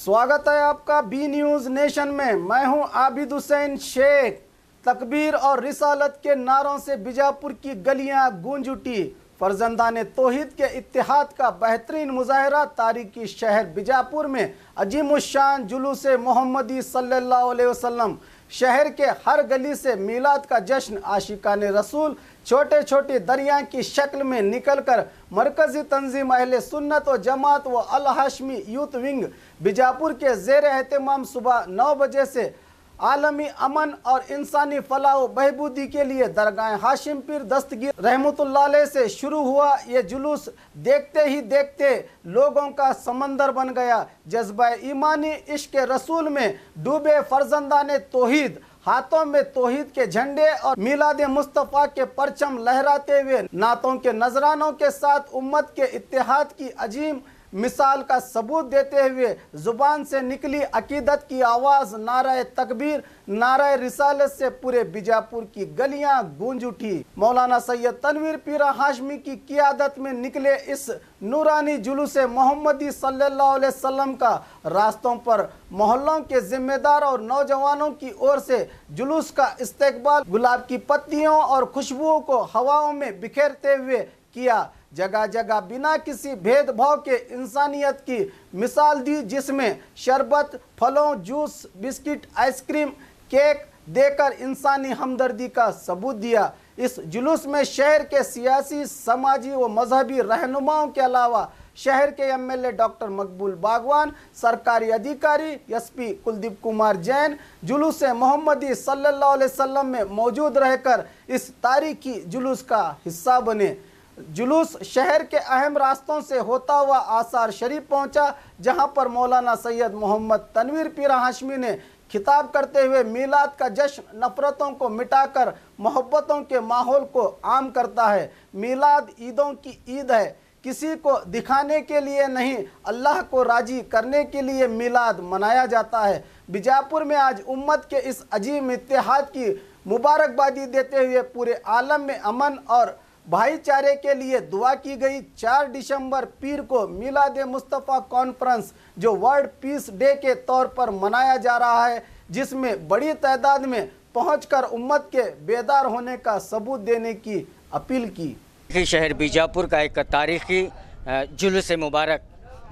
स्वागत है आपका बी न्यूज नेशन में। मैं हूं आबिद हुसैन शेख। तकबीर और रिसालत के नारों से बीजापुर की गलियां गूंज उठी। फर्जंदाने तौहीद के इत्तेहाद का बेहतरीन मुजाहरा तारीखी शहर बीजापुर में अजीमुशान जुलूस मोहम्मदी सल्लल्लाहु अलैहि वसल्लम। शहर के हर गली से मीलाद का जश्न आशिकाने रसूल छोटे छोटे दरिया की शक्ल में निकलकर मरकजी तंजीम अहले सुन्नत व जमात व अल हाशमी यूथ विंग बीजापुर के ज़ेर एहतमाम सुबह 9 बजे से आलमी अमन और इंसानी फलाह व बहबूदी के लिए दरगाह हाशिम पीर दस्तगीर रहमतुल्लाह अलैह से शुरू हुआ। ये जुलूस देखते ही देखते लोगों का समंदर बन गया। जज्बा ईमानी इश्क रसूल में डूबे फर्जंदाने तौहीद हाथों में तौहीद के झंडे और मिलाद मुस्तफ़ा के परचम लहराते हुए नातों के नजरानों के साथ उम्मत के इत्तेहाद की अजीम मिसाल का सबूत देते हुए जुबान से निकली अकीदत की आवाज़ नारा तकबीर नारा रिसालत से पूरे बीजापुर की गलियां गूंज उठी। मौलाना सैयद तनवीर पीरा हाशमी की क़ियादत में निकले इस नूरानी जुलूस मोहम्मदी सल्लल्लाहु अलैहि वसल्लम का रास्तों पर मोहल्लों के जिम्मेदार और नौजवानों की ओर से जुलूस का इस्तकबाल गुलाब की पत्तियों और खुशबुओं को हवाओं में बिखेरते हुए किया। जगह जगह बिना किसी भेदभाव के इंसानियत की मिसाल दी, जिसमें शरबत, फलों, जूस, बिस्किट, आइसक्रीम, केक देकर इंसानी हमदर्दी का सबूत दिया। इस जुलूस में शहर के सियासी, समाजी व मजहबी रहनुमाओं के अलावा शहर के एमएलए डॉक्टर मकबूल बागवान, सरकारी अधिकारी एसपी कुलदीप कुमार जैन जुलूस मोहम्मदी सल्लल्लाहु अलैहि वसल्लम में मौजूद रहकर इस तारीखी जुलूस का हिस्सा बने। जुलूस शहर के अहम रास्तों से होता हुआ आसार शरीफ पहुंचा, जहां पर मौलाना सैयद मोहम्मद तनवीर पीरा हाशमी ने खिताब करते हुए मीलाद का जश्न नफरतों को मिटाकर मोहब्बतों के माहौल को आम करता है। मीलाद ईदों की ईद है, किसी को दिखाने के लिए नहीं, अल्लाह को राजी करने के लिए मीलाद मनाया जाता है। बीजापुर में आज उम्मत के इस अजीम इत्तेहाद की मुबारकबादी देते हुए पूरे आलम में अमन और भाईचारे के लिए दुआ की गई। 4 दिसंबर पीर को मिलाद मुस्तफ़ा कॉन्फ्रेंस जो वर्ल्ड पीस डे के तौर पर मनाया जा रहा है, जिसमें बड़ी तादाद में पहुंचकर उम्मत के बेदार होने का सबूत देने की अपील की। शहर बीजापुर का एक तारीखी जुलूस मुबारक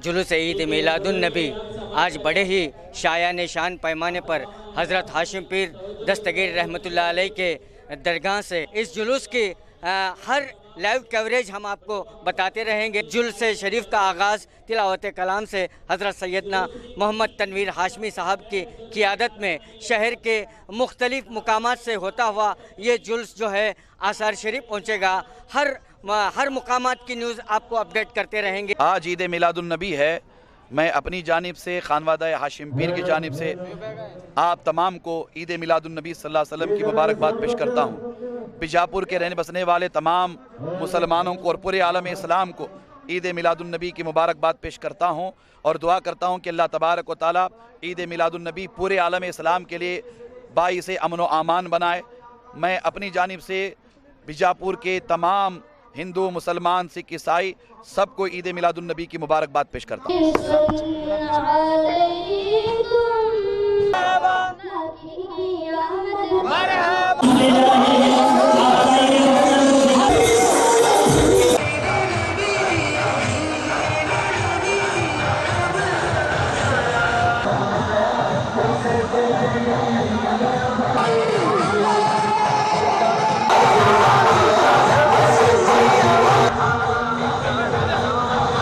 जुलूस ईद मिलादुन नबी आज बड़े ही शायान शान पैमाने पर हज़रत हाशिम पीर दस्तगीर रहमतुल्लाह अलैह के दरगाह से इस जुलूस की हर लाइव कवरेज हम आपको बताते रहेंगे। जुलूस शरीफ का आगाज़ तिलावत कलाम से हज़रत सैयदना मोहम्मद तनवीर हाशमी साहब की क़ियादत में शहर के मुख्तलिफ़ मुकामात से होता हुआ ये जुलूस जो है आसार शरीफ पहुँचेगा। हर मुकामात की न्यूज़ आपको अपडेट करते रहेंगे। आज ईद मिलादुन नबी है। मैं अपनी जानिब से खानवादा हाशिम पीर की जानिब से आप तमाम को ईद मिलादुन नबी सल्लल्लाहु अलैहि वसल्लम की मुबारकबाद पेश करता हूँ। बीजापुर के रहने बसने वाले तमाम मुसलमानों को और पूरे आलम इस्लाम को ईद मिलादुन नबी की मुबारकबाद पेश करता हूँ और दुआ करता हूँ कि अल्लाह तबारक व तआला ईद मिलादुन नबी पूरे आलम इस्लाम के लिए बाइस अमन व आमान बनाए। मैं अपनी जानिब से बीजापुर के तमाम हिंदू, मुसलमान, सिख, ईसाई सबको ईद मिलादुन नबी की मुबारकबाद पेश करता हूँ।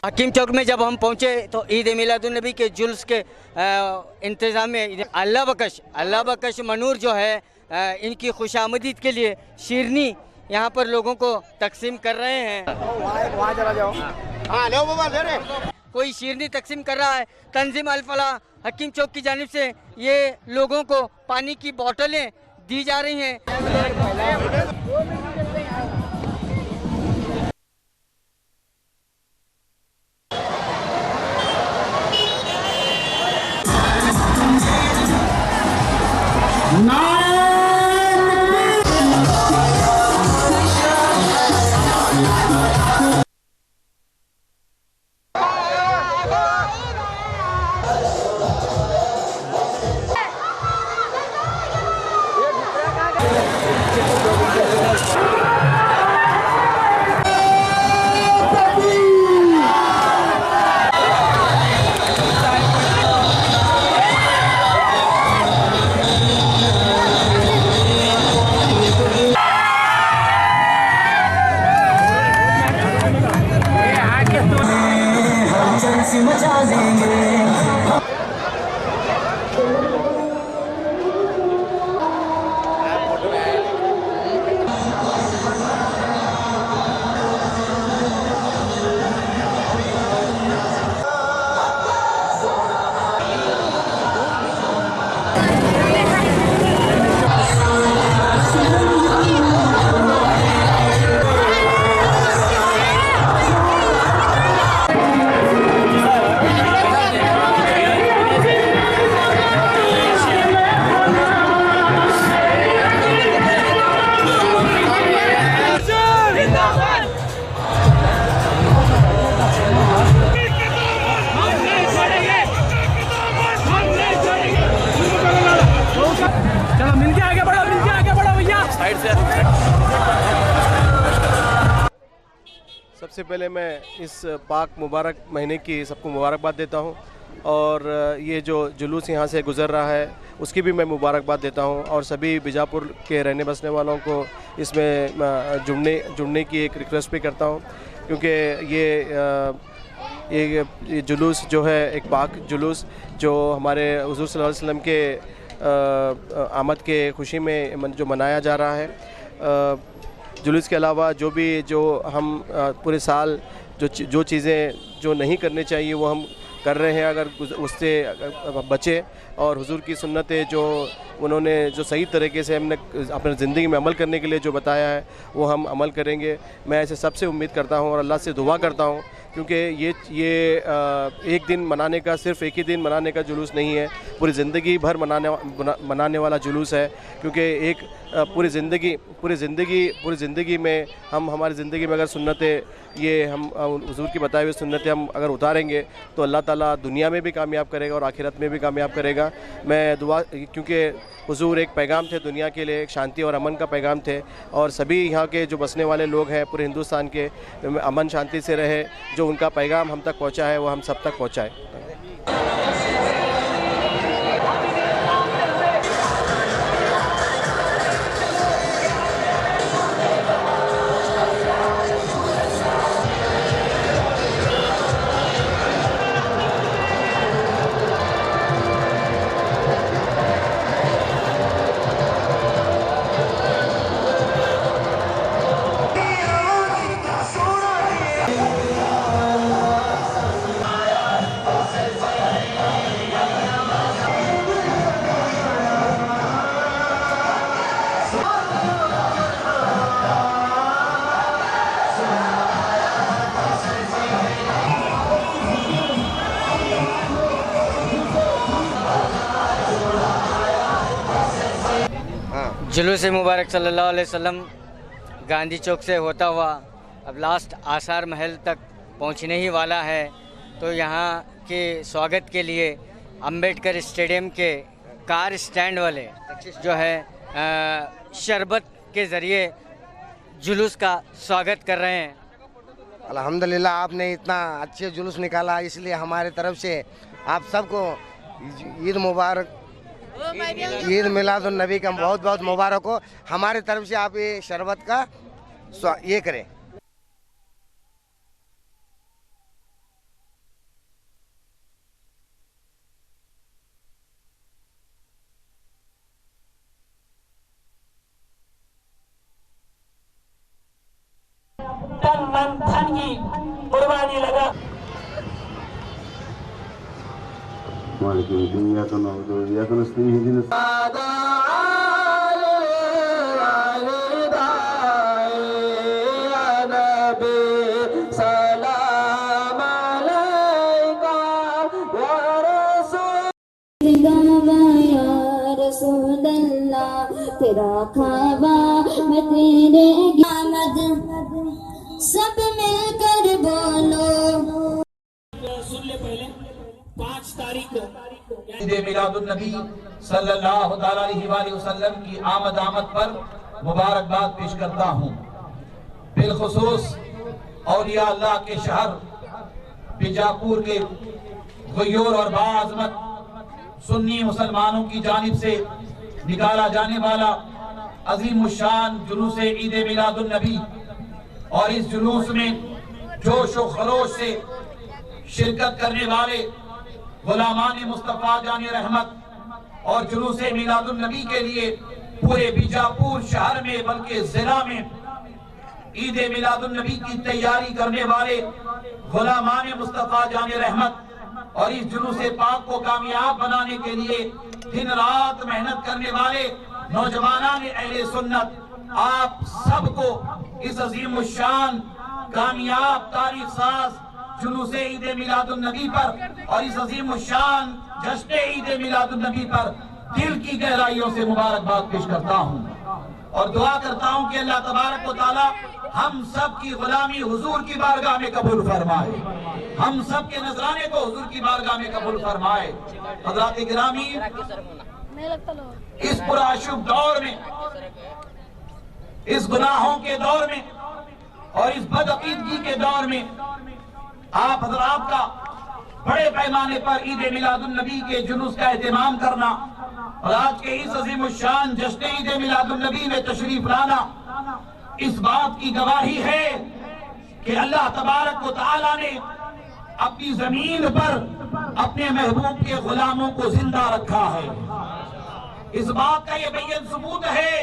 हकीम चौक में जब हम पहुँचे तो ईद मिलादुन नबी के जुलूस के इंतज़ाम में अल्लाह बकश मनूर जो है इनकी खुशामदीद के लिए शीरनी यहाँ पर लोगों को तकसीम कर रहे हैं। वहाँ चला जाओ। हाँ, ले बाबा, ले रहे। कोई शीरनी तकसीम कर रहा है। तंजीम अल फलाह हकीम चौक की जानिब से ये लोगों को पानी की बोतलें दी जा रही हैं। ऐसी मचा देंगे। सबसे पहले मैं इस पाक मुबारक महीने की सबको मुबारकबाद देता हूं और ये जो जुलूस यहाँ से गुज़र रहा है उसकी भी मैं मुबारकबाद देता हूं और सभी बीजापुर के रहने बसने वालों को इसमें जुड़ने की एक रिक्वेस्ट भी करता हूं, क्योंकि ये जुलूस जो है एक पाक जुलूस जो हमारे हुज़ूर सल्लल्लाहु अलैहि वसल्लम के आमद के खुशी में जो मनाया जा रहा है। जुलूस के अलावा जो हम पूरे साल जो चीज़ें जो नहीं करनी चाहिए वो हम कर रहे हैं, अगर उससे बचे और हुजूर की सुन्नतें जो उन्होंने जो सही तरीके से हमने अपनी ज़िंदगी में अमल करने के लिए जो बताया है वो हम अमल करेंगे। मैं ऐसे सबसे उम्मीद करता हूँ और अल्लाह से दुआ करता हूँ, क्योंकि ये एक दिन मनाने का, सिर्फ़ एक ही दिन मनाने का जुलूस नहीं है, पूरी ज़िंदगी भर मनाने वाला जुलूस है। क्योंकि एक पूरी ज़िंदगी में हम हमारी ज़िंदगी में अगर सुन्नतें ये हम हुजूर की बताई हुई सुन्नतें हम अगर उतारेंगे तो अल्लाह ताला दुनिया में भी कामयाब करेगा और आखिरत में भी कामयाब करेगा। मैं दुआ, क्योंकि हुजूर एक पैगाम थे दुनिया के लिए, एक शांति और अमन का पैगाम थे और सभी यहाँ के जो बसने वाले लोग हैं पूरे हिंदुस्तान के अमन शांति से रहे। जो उनका पैगाम हम तक पहुँचा है वो हम सब तक पहुँचाए। जुलूस मुबारक सल्लल्लाहु अलैहि वसल्लम गांधी चौक से होता हुआ अब लास्ट आसार महल तक पहुंचने ही वाला है। तो यहाँ के स्वागत के लिए अंबेडकर स्टेडियम के कार स्टैंड वाले जो है शरबत के ज़रिए जुलूस का स्वागत कर रहे हैं। अल्हम्दुलिल्लाह, आपने इतना अच्छे जुलूस निकाला, इसलिए हमारे तरफ से आप सबको ईद मुबारक, ईद मिलादुन नबी का बहुत बहुत मुबारक हो। हमारे तरफ से आप ये शरबत का ये करें। तन मन धन की कुर्बानी लगा। तेरा खावा मैं तेरे आमद सब मिलकर बोलो। सुन ले पहले 5 तारीख को ईद मिलादुन नबी सल्लल्लाहु अलैहि वसल्लम की आमद पर मुबारकबाद पेश करता हूँ। बिलखुसूस औलिया अल्लाह के शहर बीजापुर के गयूर और बाअज़मत सुन्नी मुसलमानों की जानिब से निकाला जाने वाला अजीम शान जुलूस ईद मिलादुन नबी, और इस जुलूस में जोश व खरोश से शिरकत करने वाले गुलामान मुस्तफ़ा जान रहमत और जुलूस मिलादुन नबी के लिए पूरे बीजापुर शहर में बल्कि जिला में ईद मिलादुन नबी की तैयारी करने वाले गुलामान मुस्तफ़ा जान रहमत और इस जुलूस पाक को कामयाब बनाने के लिए दिन रात मेहनत करने वाले नौजवानान अहले सुन्नत, आप सबको इस अजीम शान कामयाब तारीख साज जुलूस ईद मिलादुन नबी पर और इस अजीम शान जश्न ईद मिलादुन नबी पर दिल की गहराइयों से मुबारकबाद पेश करता हूँ और दुआ करता हूँ कि अल्लाह तबारक व तआला हम सब की गुलामी हुजूर की बारगाह में कबूल फरमाए, हम सब के नजराने को हुजूर की बारगाह में कबूल फरमाए। हज़रात गिरामी, इस पूरा अशुभ दौर में, इस गुनाहों के दौर में और इस बदअकीदगी के दौर में आप हज़रात का बड़े पैमाने पर ईद मिलादुन नबी के जुलूस का एहतमाम करना और आज के इस अजीम शान जश्न ईद मिलादुन नबी में तशरीफ लाना इस बात की गवाही है कि अल्लाह तबारक व तआला ने अपनी जमीन पर अपने महबूब के गुलामों को जिंदा रखा है। इस बात का यह बेयन सबूत है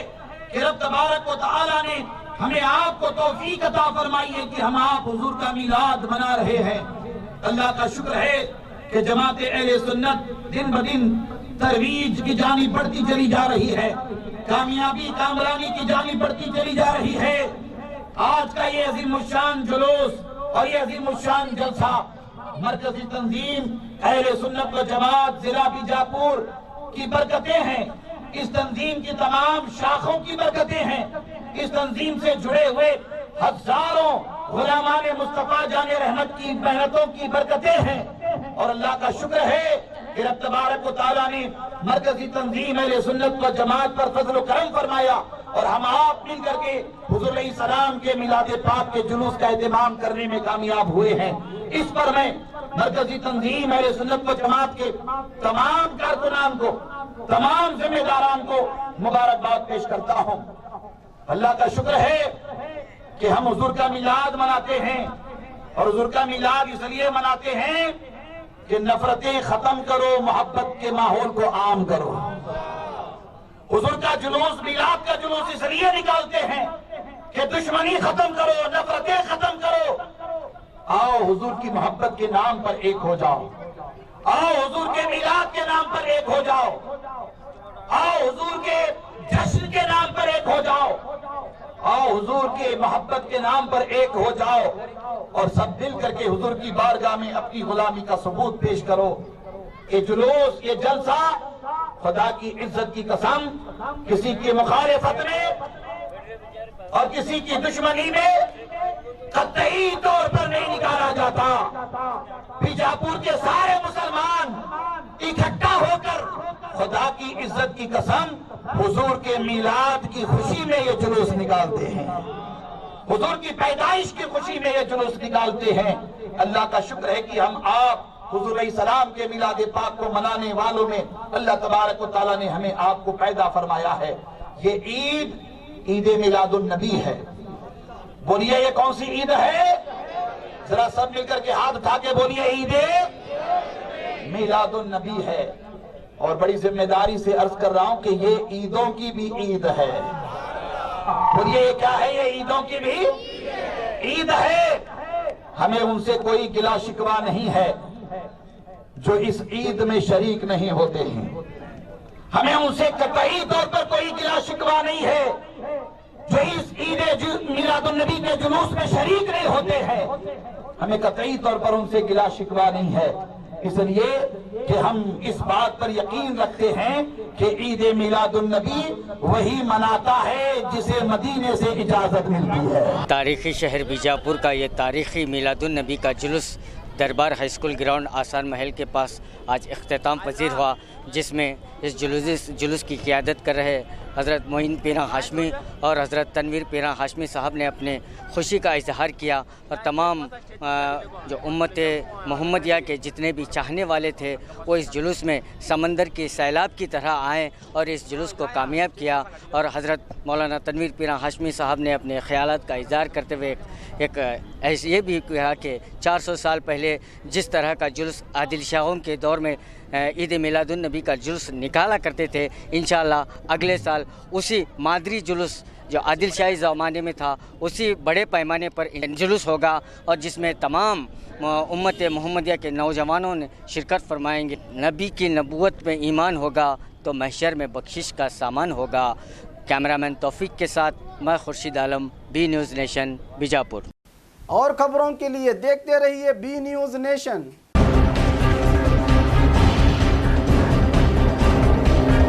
कि रब तबारक व तआला ने हमें आपको तौफीक अता फरमाई है कि हम आप हुजूर का मिलाद मना रहे हैं। अल्लाह का शुक्र है कि जमात अहले सुन्नत दिन ब दिन तरवीज की जानिब बढ़ती चली जा रही है, कामयाबी कामरानी की जानिब बढ़ती चली जा रही है। आज का ये अजीमुशान जुलूस और ये अजीमुशान जलसा मरकजी तंजीम अहले सुन्नत व जमात जिला बीजापुर की बरकतें हैं, इस तंजीम की तमाम शाखों की बरकतें हैं, इस तंजीम से जुड़े हुए हजारों गुलामान मुस्तफा जाने रहमत की मेहनतों की बरकतें हैं और अल्लाह का शुक्र है कि रब तबारक व तआला ने मरकजी तंजीम अहले सुन्नत व जमात पर फजल करम फरमाया और हम आप मिल करके हुजूर अलैहिस्सलाम के मिलाद पाक के जुलूस का एहतमाम करने में कामयाब हुए हैं। इस पर मैं मरकजी तंजीम अहले सुन्नत व जमात के तमाम कारकुनान को, तमाम जिम्मेदारान को मुबारकबाद पेश करता हूँ। अल्लाह का शुक्र है कि हम हुजूर का मिलाद मनाते हैं और हुजूर का मिलाद इसलिए मनाते हैं कि नफरतें खत्म करो, मोहब्बत के माहौल को आम करो। हुजूर का जुलूस, मिलाद का जुलूस इसलिए निकालते हैं कि दुश्मनी खत्म करो, नफरतें खत्म करो। आओ हुजूर की मोहब्बत के नाम पर एक हो जाओ, आओ हुजूर के मिलाद के नाम पर एक हो जाओ, आओ हुजूर के जश्न के नाम पर एक हो जाओ, आओ हुजूर के मोहब्बत के नाम पर एक हो जाओ और सब मिल करके हुजूर की बारगाह में अपनी गुलामी का सबूत पेश करो। ये जुलूस, ये जलसा खुदा की इज्जत की कसम किसी की मुखालिफत में और किसी की दुश्मनी में कतई तौर पर नहीं निकाला जाता। बीजापुर के सारे मुसलमान इकट्ठा होकर खुदा की इज्जत की कसम हुजूर के मिलाद की खुशी में ये जुलूस निकालते हैं, हुजूर की पैदाइश की खुशी में ये जुलूस निकालते हैं। अल्लाह का शुक्र है कि हम आप हुजूर अलैहिस्सलाम के मिलाद पाक को मनाने वालों में अल्लाह तबारक व तआला ने हमें आपको पैदा फरमाया है। ये ईद, ईद मिलादुन नबी है। बोलिए ये कौन सी ईद है? जरा सब मिलकर के हाथ उठा के बोलिए, ईद मिलादुन नबी है। और बड़ी जिम्मेदारी से अर्ज कर रहा हूं कि ये ईदों की भी ईद है। बोलिए ये क्या है? ये ईदों की भी ईद है। हमें उनसे कोई गिला शिकवा नहीं है जो इस ईद में शरीक नहीं होते हैं। हमें उनसे कतई तौर पर कोई गिला शिकवा नहीं है जो इस ईद मिलादुन नबी के जुलूस में शरीक नहीं होते हैं। हमें कतई तौर पर उनसे गिला शिकवा नहीं है, इसलिए कि हम इस बात पर यकीन रखते हैं कि ईद मिलादुन नबी वही मनाता है जिसे मदीने से इजाजत मिलती है। तारीखी शहर बीजापुर का ये तारीखी मिलादुन नबी का जुलूस दरबार हाई स्कूल ग्राउंड आसान महल के पास आज इख्तिताम पजीर हुआ, जिसमें इस जुलूस की क़ियादत कर रहे हज़रत मोइन पीरा हाशमी और हज़रत तनवीर पीरा हाशमी साहब ने अपने खुशी का इजहार किया और तमाम जो उम्मत मोहम्मदिया के जितने भी चाहने वाले थे वो इस जुलूस में समंदर के सैलाब की तरह आए और इस जुलूस को कामयाब किया। और हज़रत मौलाना तनवीर पीरा हाशमी साहब ने अपने ख़यालात का इज़हार करते हुए एक ऐसे ये भी कहा कि 400 साल पहले जिस तरह का जुलूस आदिल शाहों के दौर में ईद मिलादुन नबी का जुलूस निकाला करते थे, इंशाअल्लाह अगले साल उसी मादरी जुलूस जो आदिल शाही ज़माने में था उसी बड़े पैमाने पर जुलूस होगा और जिसमें तमाम उम्मत मोहम्मदिया के नौजवानों ने शिरकत फरमाएंगे। नबी की नबूवत में ईमान होगा तो महशर में बख्शिश का सामान होगा। कैमरामैन तौफीक के साथ मैं Khurshid Alam, B news nation, Bijapur. और खबरों के लिए देखते रहिए बी न्यूज़ नेशन।